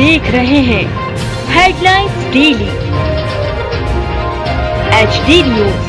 देख रहे हैं हेडलाइंस डेली HD न्यूज।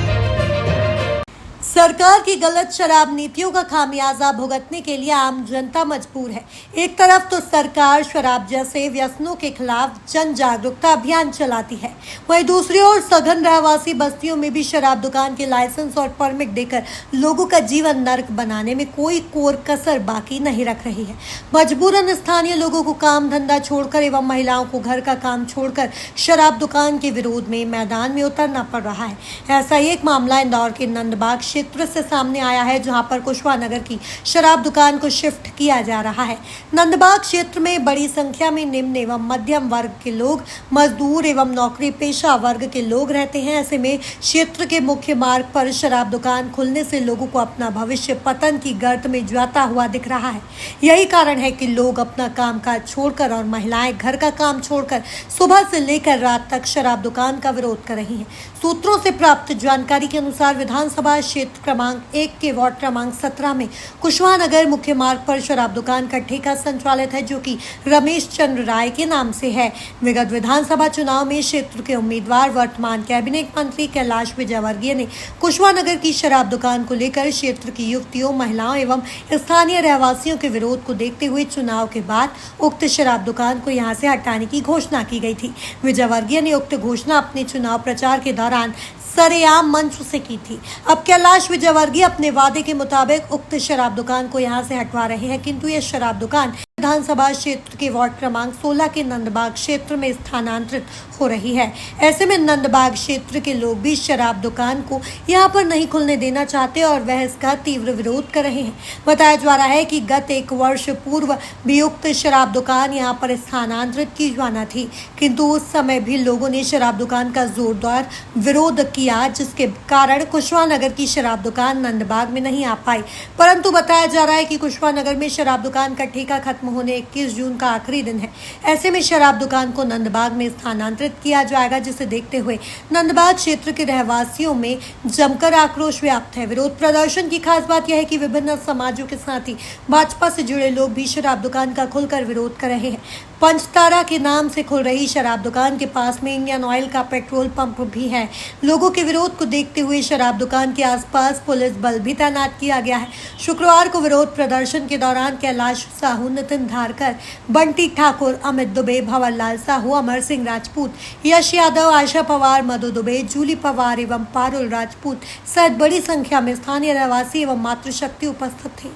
सरकार की गलत शराब नीतियों का खामियाजा भुगतने के लिए आम जनता मजबूर है। एक तरफ तो सरकार शराब जैसे व्यसनों के खिलाफ जन जागरूकता अभियान चलाती है, वहीं दूसरी ओर सघन रहवासी बस्तियों में भी शराब दुकान के लाइसेंस और परमिट देकर लोगों का जीवन नर्क बनाने में कोई कोर कसर बाकी नहीं रख रही है। मजबूरन स्थानीय लोगों को काम धंधा छोड़कर एवं महिलाओं को घर का काम छोड़कर शराब दुकान के विरोध में मैदान में उतरना पड़ रहा है। ऐसा ही एक मामला इंदौर के नंदबाग क्षेत्र से सामने आया है, जहां पर कुशवाहा नगर की शराब दुकान को शिफ्ट किया जा रहा है। नंदबाग क्षेत्र में बड़ी संख्या में निम्न एवं मध्यम वर्ग के लोग, मजदूर एवं नौकरी पेशा वर्ग के लोग रहते हैं। ऐसे में क्षेत्र के मुख्य मार्ग पर शराब दुकान खुलने से लोगों को अपना भविष्य पतन की गर्त में जाता हुआ दिख रहा है। यही कारण है कि लोग अपना कामकाज छोड़कर और महिलाएं घर का काम छोड़कर सुबह से लेकर रात तक शराब दुकान का विरोध कर रही हैं। सूत्रों से प्राप्त जानकारी के अनुसार विधानसभा क्षेत्र क्रमांक 1 के वार्ड क्रमांक 17 में कुशवाहा नगर मुख्य मार्ग पर शराब दुकान का ठेका संचालित है, जो कि रमेश चंद्र राय के नाम से है। विगत विधानसभा चुनाव में क्षेत्र के उम्मीदवार वर्तमान कैबिनेट मंत्री कैलाश विजयवर्गीय ने कुशवाहा नगर की शराब दुकान को लेकर क्षेत्र की युवतियों, महिलाओं एवं स्थानीय रहवासियों के विरोध को देखते हुए चुनाव के बाद उक्त शराब दुकान को यहां से हटाने की घोषणा की गई थी। विजयवर्गीय ने उक्त घोषणा अपने चुनाव प्रचार के दौरान सरेआम मंच से की थी। अब कैलाश विजयवर्गीय अपने वादे के मुताबिक उक्त शराब दुकान को यहां से हटवा रहे हैं, किंतु यह शराब दुकान विधानसभा क्षेत्र के वार्ड क्रमांक 16 के नंदबाग क्षेत्र में स्थानांतरित हो रही है। ऐसे में नंदबाग क्षेत्र के लोग भी शराब दुकान को यहां पर नहीं खुलने देना चाहते और वह इसका तीव्र विरोध कर रहे हैं। बताया जा रहा है कि गत 1 वर्ष पूर्व भी उक्त शराब दुकान यहां पर स्थानांतरित की जाना थी, किंतु उस समय भी लोगों ने शराब दुकान का जोरदार विरोध किया, जिसके कारण कुशवाहा नगर की शराब दुकान नंदबाग में नहीं आ पाई। परंतु बताया जा रहा है कि कुशवाहा नगर में शराब दुकान का ठेका खत्म होने 21 जून का आखिरी दिन है। ऐसे में शराब दुकान को नंदबाग में स्थानांतरित किया जाएगा, जिसे देखते हुए नंदबाग क्षेत्र के रहवासियों में जमकर आक्रोश व्याप्त है। विरोध प्रदर्शन की खास बात यह है कि विभिन्न समाजों के साथ ही भाजपा से जुड़े लोग भी शराब दुकान का खुलकर विरोध कर रहे हैं। पंचतारा के नाम से खुल रही शराब दुकान के पास में इंडियन ऑयल का पेट्रोल पंप भी है। लोगों के विरोध को देखते हुए शराब दुकान के आसपास पुलिस बल भी तैनात किया गया है। शुक्रवार को विरोध प्रदर्शन के दौरान कैलाश साहू, नितिन धारकर, बंटी ठाकुर, अमित दुबे, भंवरलाल साहू, अमर सिंह राजपूत, यश यादव, आशा पवार, मधु दुबे, जूली पवार एवं पारुल राजपूत सहित बड़ी संख्या में स्थानीय रहवासी एवं मातृशक्ति उपस्थित थे।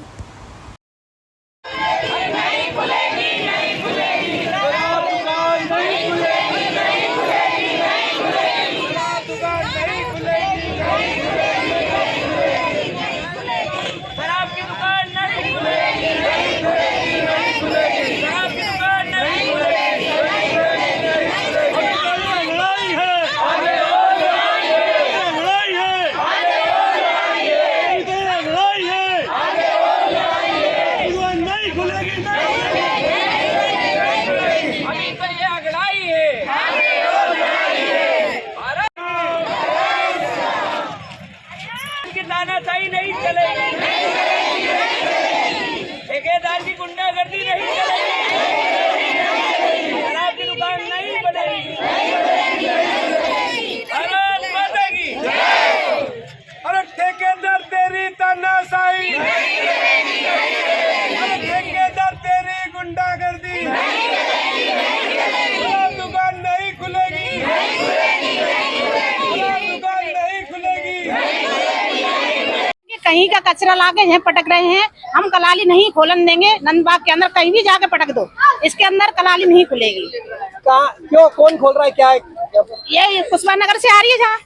तानाशाही नहीं चलेगी, ठेकेदार की गुंडागर्दी नहीं चलेगी, शराब की दुकान नहीं बनेगी। भारत माता की। अरे ठेकेदार तेरी तानाशाही, अरे ठेकेदार तेरी गुंडागर्दी, शराब दुकान नहीं खुलेगी, शराब दुकान नहीं खुलेगी। कहीं का कचरा लाके यहाँ पटक रहे हैं। हम कलाली नहीं खोलन देंगे। नंदबाग के अंदर कहीं भी जाके पटक दो, इसके अंदर कलाली नहीं खुलेगी। क्यों? कौन खोल रहा है? क्या है? ये कुशवाहा नगर से आ रही है जहाँ।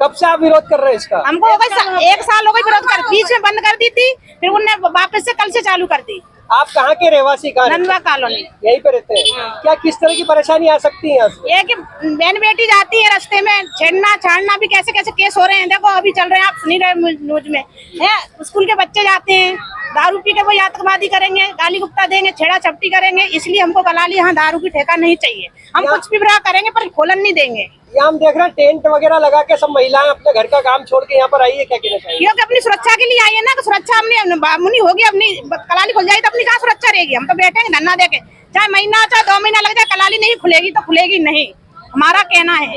कब से आप विरोध कर रहे हैं इसका? हमको हो गई 1 साल हो गई विरोध कर, बीच में बंद कर दी थी, फिर उनने वापस से कल से चालू कर दी। आप कहाँ के रहवासी? कहाँ? नंदबाग कॉलोनी। यहीं पे रहते हैं। क्या किस तरह की परेशानी आ सकती है? ये कि बहन बेटी जाती है रास्ते में, छेड़ना छाड़ना भी कैसे कैसे केस हो रहे हैं। देखो अभी चल रहे हैं, आप सुनी रहे न्यूज में है। स्कूल के बच्चे जाते हैं, दारू पी के वो आतंकवादी करेंगे, गाली गुप्ता देंगे, छेड़ा छपटी करेंगे। इसलिए हमको कलाली यहाँ दारू की ठेका नहीं चाहिए। हम कुछ भी बुरा करेंगे पर खोलन नहीं देंगे। यहाँ हम देख रहे हैं टेंट वगैरह लगा के सब महिलाएं अपने घर का काम छोड़ के यहाँ पर आई है। क्या कहना चाहिए? क्योंकि अपनी सुरक्षा के लिए आई है ना, तो सुरक्षा हमने बामुनी होगी। अपनी कलाली खुल जाएगी तो अपनी कहाँ सुरक्षा रहेगी? हम तो बैठेंगे धरना देके। चाहे महीना चाहे 2 महीना लग जाए, कलाली नहीं खुलेगी तो खुलेगी नहीं, हमारा कहना है।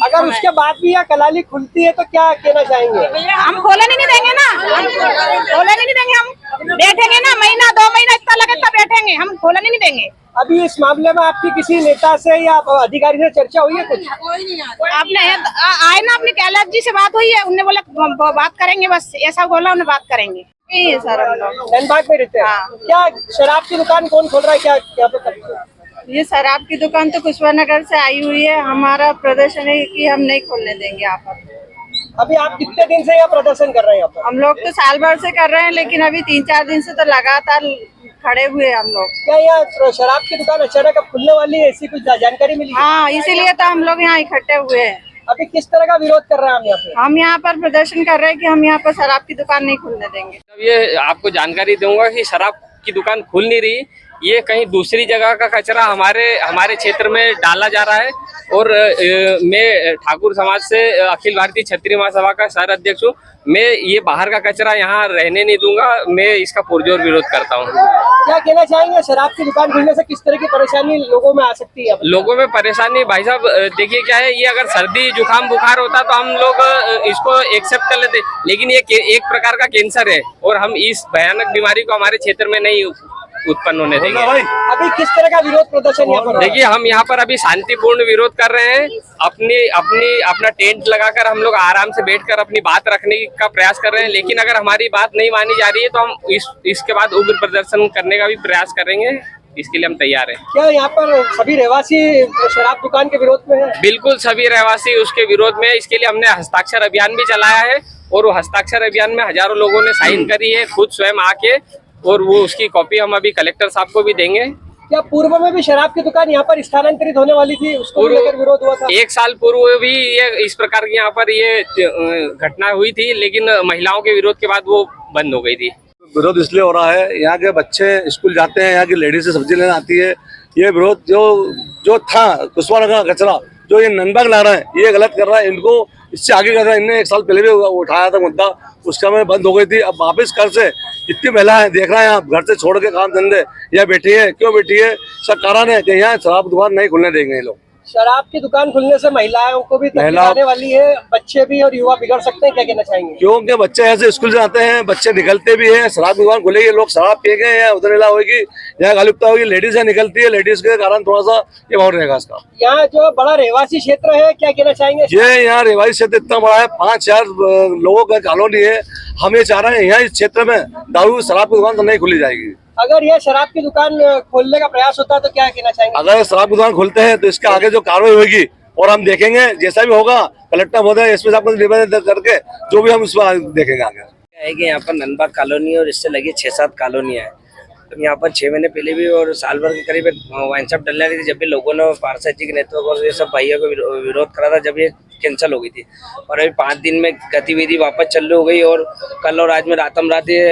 अगर उसके बाद भी यहाँ कलाली खुलती है तो क्या कहना चाहेंगे? हम खोलने नहीं देंगे ना, खोलने नहीं देंगे, हम बैठेंगे ना, महीना 2 महीना इतना लगे तब बैठेंगे, हम खोलने नहीं देंगे। अभी इस मामले में आपकी किसी नेता से या अधिकारी से चर्चा हुई है कुछ? आपने आए ना, अपनी कैलाश जी से बात हुई है, उनने बोला बात करेंगे, बस ऐसा बोला, उन्हें बात करेंगे। यही है सर, हम लोग धनबाद में रहते हैं। हाँ। क्या शराब की दुकान कौन खोल रहा है, क्या क्या पे करते हैं? ये शराब की दुकान तो कुशवानगर से आई हुई है। हमारा प्रदर्शन है कि हम नहीं खोलने देंगे यहाँ पर। अभी आप कितने दिन से यहाँ प्रदर्शन कर रहे हैं यहाँ पर? हम लोग तो साल भर से कर रहे हैं, लेकिन अभी 3-4 दिन से तो लगातार खड़े हुए हैं हम लोग। क्या यहाँ शराब की दुकान अचानक अब खुलने वाली है, ऐसी कुछ जानकारी मिली है? हाँ, इसीलिए तो हम लोग यहाँ इकट्ठे हुए हैं। अभी किस तरह का विरोध कर रहे हैं हम यहाँ पे? हम यहाँ पर प्रदर्शन कर रहे हैं कि हम यहाँ पर शराब की दुकान नहीं खुलने देंगे। अब ये आपको जानकारी दूंगा कि शराब की दुकान खुल नहीं रही, ये कहीं दूसरी जगह का कचरा हमारे क्षेत्र में डाला जा रहा है। और मैं ठाकुर समाज से अखिल भारतीय क्षत्रिय महासभा का शहर अध्यक्ष हूँ। मैं ये बाहर का कचरा यहाँ रहने नहीं दूंगा, मैं इसका पुरजोर विरोध करता हूँ। क्या कहना चाहेंगे, शराब की दुकान खुलने से किस तरह की परेशानी लोगों में आ सकती है? लोगों में परेशानी भाई साहब देखिए क्या है, ये अगर सर्दी जुकाम बुखार होता तो हम लोग इसको एक्सेप्ट कर लेते, लेकिन ये एक प्रकार का कैंसर है और हम इस भयानक बीमारी को हमारे क्षेत्र में नहीं उत्पन्न होने देंगे। अभी किस तरह का विरोध प्रदर्शन यहाँ पर? देखिए हम यहाँ पर अभी शांतिपूर्ण विरोध कर रहे हैं। अपना टेंट लगाकर हम लोग आराम से बैठकर अपनी बात रखने का प्रयास कर रहे हैं, लेकिन अगर हमारी बात नहीं मानी जा रही है तो हम इसके बाद उग्र प्रदर्शन करने का भी प्रयास करेंगे। इसके लिए हम तैयार हैं। क्या यहाँ पर सभी रहवासी शराब दुकान के विरोध में है? बिल्कुल सभी रहवासी उसके विरोध में है। इसके लिए हमने हस्ताक्षर अभियान भी चलाया है और वो हस्ताक्षर अभियान में हजारों लोगों ने साइन करी है खुद स्वयं आके, और वो उसकी कॉपी हम अभी कलेक्टर साहब को भी देंगे। क्या पूर्व में भी शराब की दुकान यहाँ पर स्थानांतरित होने वाली थी, उसको लेकर विरोध हुआ था? 1 साल पूर्व भी ये इस प्रकार की यहाँ पर ये घटना हुई थी, लेकिन महिलाओं के विरोध के बाद वो बंद हो गई थी। विरोध इसलिए हो रहा है, यहाँ के बच्चे स्कूल जाते हैं, यहाँ की लेडीज से सब्जी लेने आती है। ये विरोध जो था कुशवानगर का कचरा जो ये नंदबाग ला रहा है, ये गलत कर रहा है। इनको इससे आगे कर रहा है। इनने 1 साल पहले भी उठाया था मुद्दा, उसका में बंद हो गई थी। अब वापस कर से जितनी महिला है देख रहे हैं, आप घर से छोड़ के काम धंधे यहाँ बैठी है। क्यों बैठी है? सब कारण है कि यहाँ शराब दुकान नहीं खुलने देंगे ये लोग। शराब की दुकान खुलने से महिलाओं को भी तकलीफ आने वाली है, बच्चे भी और युवा बिगड़ सकते हैं, क्या कहना चाहेंगे? क्योंकि बच्चे ऐसे स्कूल से आते हैं, बच्चे निकलते भी हैं, शराब की दुकान खुलेगी, लोग शराब पिए गए हैं, उधर होगी, यहाँ गालिबता होगी, लेडीज निकलती है, लेडीज के कारण थोड़ा सा ये माहौल रहेगा इसका। यहाँ जो बड़ा रहवासी क्षेत्र है, क्या कहना चाहेंगे? ये यहाँ रहवासी क्षेत्र इतना बड़ा है, 5000 लोगों का कॉलोनी है। हम ये चाह रहे हैं यहाँ इस क्षेत्र में दारू शराब की दुकान तो नहीं खुली जाएगी। अगर ये शराब की दुकान खोलने का प्रयास होता है तो क्या कहना चाहेंगे? अगर शराब की दुकान खोलते हैं तो इसके आगे जो कार्रवाई होगी और हम देखेंगे, जैसा भी होगा कलेक्टर महोदय एसपी साहब को निवेदन करके जो भी हम इस पर देखेंगे आगे। है कि यहाँ पर नंदबाग कॉलोनी और इससे लगी 6-7 कॉलोनियाँ हैं। तो यहाँ पर 6 महीने पहले भी और साल भर के करीब वाइन शॉप डलने लगी थी, जब भी लोगों ने पार्षद जी के नेतृत्व और ये सब भाइयों को विरोध करा था, जब ये कैंसिल हो गई थी। और अभी 5 दिन में गतिविधि वापस चालू हो गई और कल और आज में रातम रात ये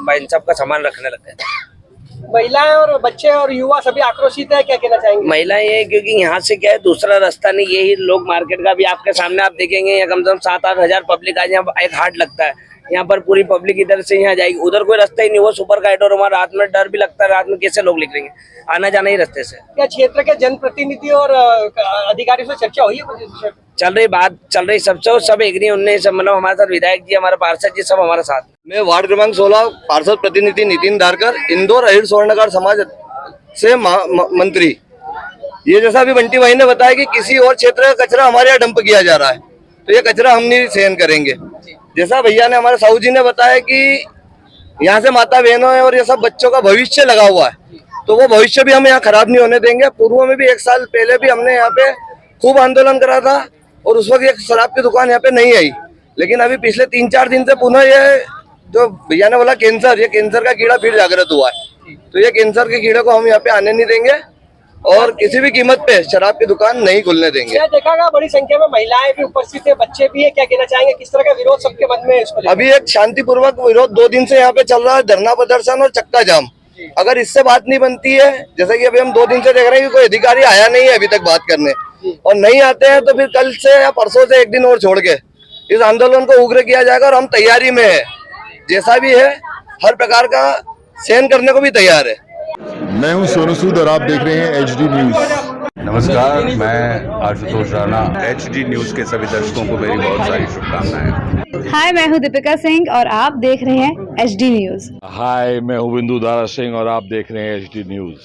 वाइन शॉप का सामान रखने लग गए। महिलाएं और बच्चे और युवा सभी आक्रोशित है, क्या कहना चाहेंगे? महिलाएं ये क्योंकि यहाँ से क्या है दूसरा रास्ता नहीं, यही लोग मार्केट का भी आपके सामने आप देखेंगे, यहाँ कम से कम 7-8 हजार पब्लिक आज यहाँ एक हाट लगता है, यहाँ पर पूरी पब्लिक इधर से यहाँ जाएगी, उधर कोई रास्ता ही नहीं। वो सुपर कॉरिडोर हमारा रात में डर भी लगता है, रात में कैसे लोग निकलेंगे, आना जाना ही रास्ते से। क्या क्षेत्र के जनप्रतिनिधि और अधिकारियों से चर्चा हुई है? बात चल रही सबसे, सब एग्री उनने सब, मतलब हमारे साथ विधायक जी, हमारे पार्षद जी सब हमारे साथ। मैं वार्ड क्रमांक 16 पार्षद प्रतिनिधि नितिन धारकर, इंदौर अहिर स्वर्णकार समाज से मंत्री। ये जैसा अभी बंटी भाई ने बताया कि किसी और क्षेत्र का कचरा हमारे यहाँ डंप किया जा रहा है, तो ये कचरा हम नहीं सहन करेंगे। जैसा भैया ने हमारे साहू जी ने बताया कि यहाँ से माता बहनों है और ये सब बच्चों का भविष्य लगा हुआ है, तो वो भविष्य भी हम यहाँ खराब नहीं होने देंगे। पूर्व में भी 1 साल पहले भी हमने यहाँ पे खूब आंदोलन करा था और उस वक्त एक शराब की दुकान यहाँ पे नहीं आई, लेकिन अभी पिछले 3-4 दिन से पुनः ये जो भैया ने बोला कैंसर, ये कैंसर का कीड़ा फिर जागृत हुआ है। तो ये कैंसर के कीड़े को हम यहाँ पे आने नहीं देंगे और किसी भी कीमत पे शराब की दुकान नहीं खुलने देंगे। क्या देखा गया बड़ी संख्या में महिलाएं भी उपस्थित है, बच्चे भी है, क्या कहना चाहेंगे? किस तरह का विरोध सबके मन में है इसको? अभी एक शांतिपूर्वक विरोध 2 दिन से यहाँ पे चल रहा है, धरना प्रदर्शन और चक्का जाम। अगर इससे बात नहीं बनती है, जैसे कि अभी हम 2 दिन से देख रहे हैं कि कोई अधिकारी आया नहीं है अभी तक बात करने, और नहीं आते हैं तो फिर कल से या परसों से 1 दिन और छोड़ के इस आंदोलन को उग्र किया जाएगा। और हम तैयारी में है, जैसा भी है हर प्रकार का सहन करने को भी तैयार है। मैं हूं सोनू सूद और आप देख रहे हैं HD न्यूज। नमस्कार, मैं आशुतोष राणा। HD न्यूज के सभी दर्शकों को मेरी बहुत सारी शुभकामनाएं। हाय, मैं हूं दीपिका सिंह और आप देख रहे हैं HD न्यूज। हाय, मैं हूं बिंदु दारा सिंह और आप देख रहे हैं HD न्यूज।